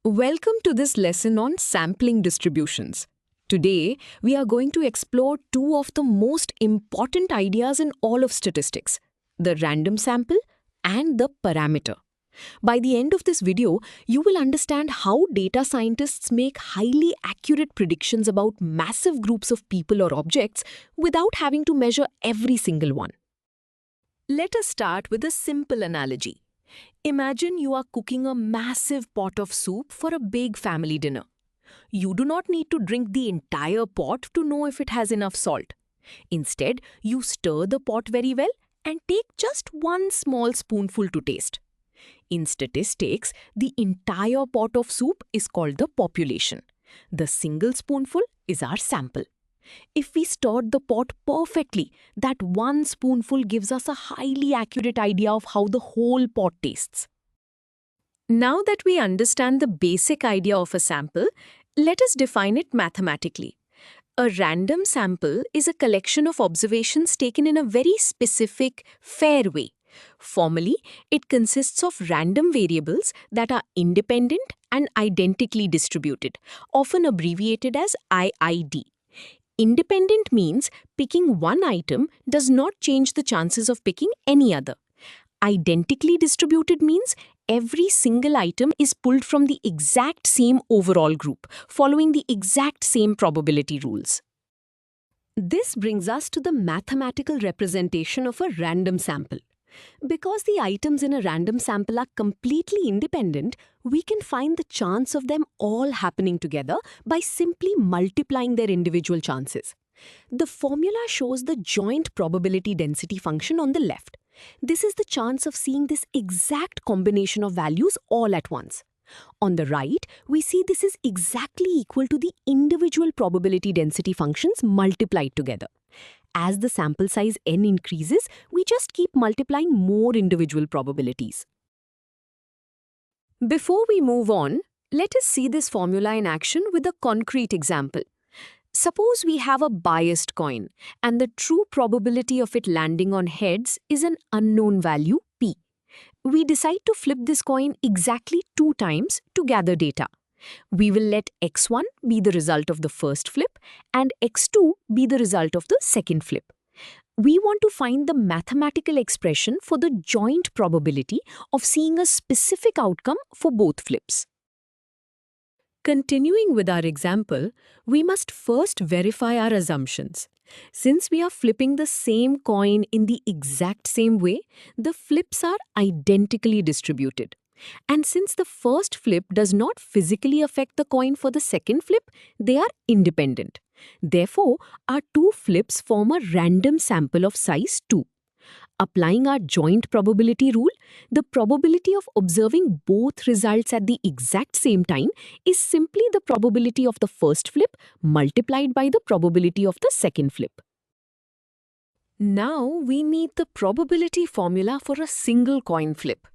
Welcome to this lesson on sampling distributions. Today, we are going to explore two of the most important ideas in all of statistics, the random sample and the parameter. By the end of this video, you will understand how data scientists make highly accurate predictions about massive groups of people or objects without having to measure every single one. Let us start with a simple analogy. Imagine you are cooking a massive pot of soup for a big family dinner. You do not need to drink the entire pot to know if it has enough salt. Instead, you stir the pot very well and take just one small spoonful to taste. In statistics, the entire pot of soup is called the population. The single spoonful is our sample. If we stirred the pot perfectly, that one spoonful gives us a highly accurate idea of how the whole pot tastes. Now that we understand the basic idea of a sample, let us define it mathematically. A random sample is a collection of observations taken in a very specific, fair way. Formally, it consists of random variables that are independent and identically distributed, often abbreviated as IID. Independent means picking one item does not change the chances of picking any other. Identically distributed means every single item is pulled from the exact same overall group, following the exact same probability rules. This brings us to the mathematical representation of a random sample. Because the items in a random sample are completely independent, we can find the chance of them all happening together by simply multiplying their individual chances. The formula shows the joint probability density function on the left. This is the chance of seeing this exact combination of values all at once. On the right, we see this is exactly equal to the individual probability density functions multiplied together. As the sample size n increases, we just keep multiplying more individual probabilities. Before we move on, let us see this formula in action with a concrete example. Suppose we have a biased coin, and the true probability of it landing on heads is an unknown value, p. We decide to flip this coin exactly 2 times to gather data. We will let x1 be the result of the first flip and x2 be the result of the second flip. We want to find the mathematical expression for the joint probability of seeing a specific outcome for both flips. Continuing with our example, we must first verify our assumptions. Since we are flipping the same coin in the exact same way, the flips are identically distributed. And since the first flip does not physically affect the coin for the second flip, they are independent. Therefore, our two flips form a random sample of size 2. Applying our joint probability rule, the probability of observing both results at the exact same time is simply the probability of the first flip multiplied by the probability of the second flip. Now we need the probability formula for a single coin flip.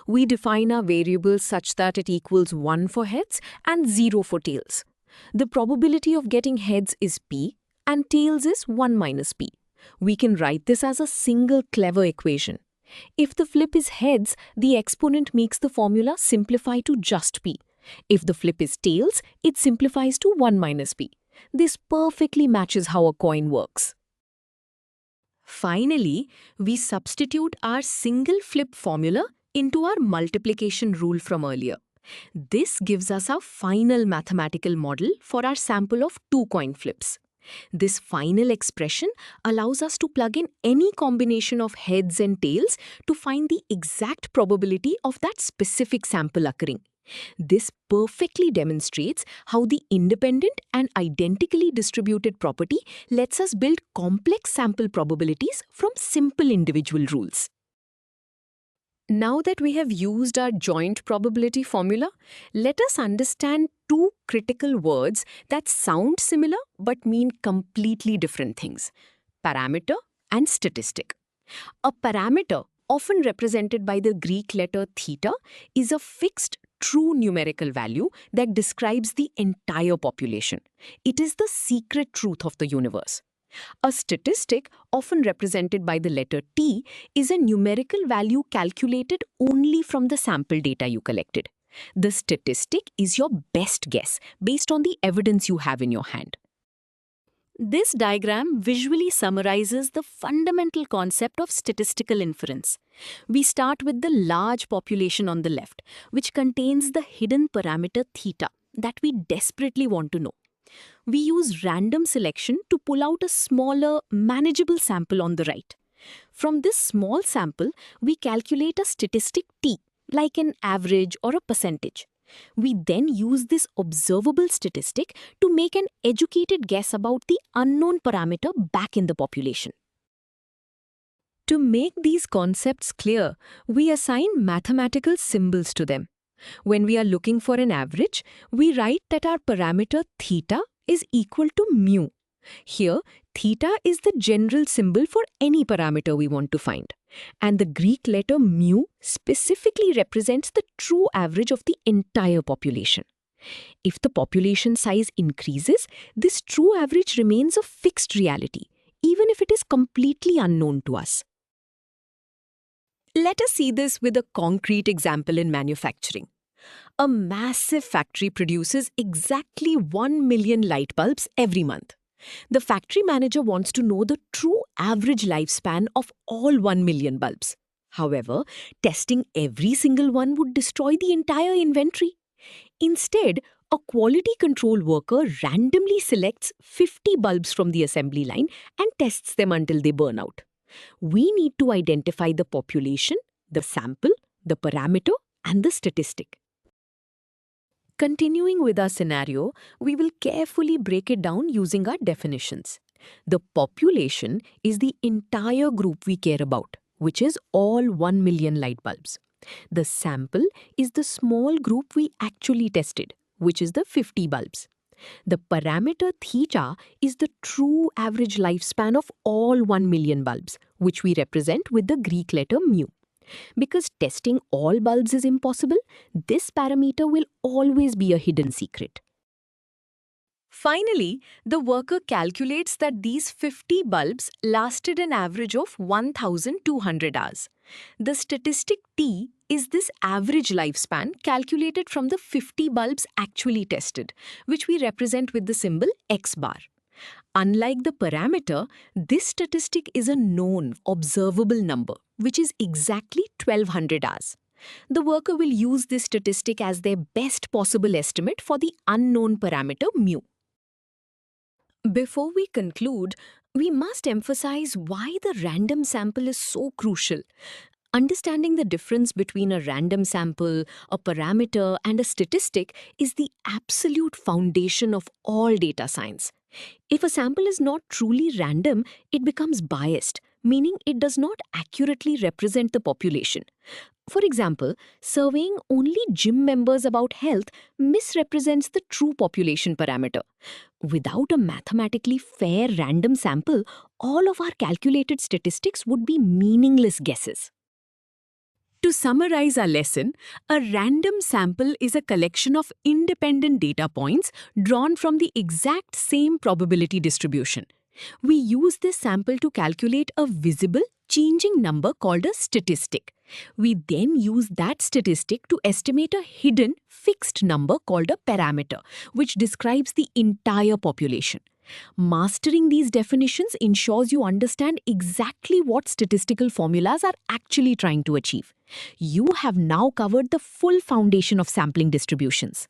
We define our variables such that it equals 1 for heads and 0 for tails. The probability of getting heads is p and tails is 1 minus p. We can write this as a single clever equation. If the flip is heads, the exponent makes the formula simplify to just p. If the flip is tails, it simplifies to 1 minus p. This perfectly matches how a coin works. Finally, we substitute our single flip formula into our multiplication rule from earlier. This gives us our final mathematical model for our sample of 2 coin flips. This final expression allows us to plug in any combination of heads and tails to find the exact probability of that specific sample occurring. This perfectly demonstrates how the independent and identically distributed property lets us build complex sample probabilities from simple individual rules. Now that we have used our joint probability formula, let us understand two critical words that sound similar but mean completely different things: parameter and statistic. A parameter, often represented by the Greek letter theta, is a fixed true numerical value that describes the entire population. It is the secret truth of the universe. A statistic, often represented by the letter t, is a numerical value calculated only from the sample data you collected. The statistic is your best guess based on the evidence you have in your hand. This diagram visually summarizes the fundamental concept of statistical inference. We start with the large population on the left, which contains the hidden parameter theta that we desperately want to know. We use random selection to pull out a smaller, manageable sample on the right. From this small sample, we calculate a statistic t, like an average or a percentage. We then use this observable statistic to make an educated guess about the unknown parameter back in the population. To make these concepts clear, we assign mathematical symbols to them. When we are looking for an average, we write that our parameter theta is equal to mu. Here, theta is the general symbol for any parameter we want to find, and the Greek letter mu specifically represents the true average of the entire population. If the population size increases, this true average remains a fixed reality, even if it is completely unknown to us. Let us see this with a concrete example in manufacturing. A massive factory produces exactly 1 million light bulbs every month. The factory manager wants to know the true average lifespan of all 1 million bulbs. However, testing every single one would destroy the entire inventory. Instead, a quality control worker randomly selects 50 bulbs from the assembly line and tests them until they burn out. We need to identify the population, the sample, the parameter, and the statistic. Continuing with our scenario, we will carefully break it down using our definitions. The population is the entire group we care about, which is all 1 million light bulbs. The sample is the small group we actually tested, which is the 50 bulbs. The parameter theta is the true average lifespan of all 1 million bulbs, which we represent with the Greek letter mu. Because testing all bulbs is impossible, this parameter will always be a hidden secret. Finally, the worker calculates that these 50 bulbs lasted an average of 1,200 hours. The statistic T is this average lifespan calculated from the 50 bulbs actually tested, which we represent with the symbol X bar. Unlike the parameter, this statistic is a known, observable number, which is exactly 1,200 hours. The worker will use this statistic as their best possible estimate for the unknown parameter mu. Before we conclude, we must emphasize why the random sample is so crucial. Understanding the difference between a random sample, a parameter, and a statistic is the absolute foundation of all data science. If a sample is not truly random, it becomes biased, meaning it does not accurately represent the population. For example, surveying only gym members about health misrepresents the true population parameter. Without a mathematically fair random sample, all of our calculated statistics would be meaningless guesses. To summarize our lesson, a random sample is a collection of independent data points drawn from the exact same probability distribution. We use this sample to calculate a visible, changing number called a statistic. We then use that statistic to estimate a hidden, fixed number called a parameter, which describes the entire population. Mastering these definitions ensures you understand exactly what statistical formulas are actually trying to achieve. You have now covered the full foundation of sampling distributions.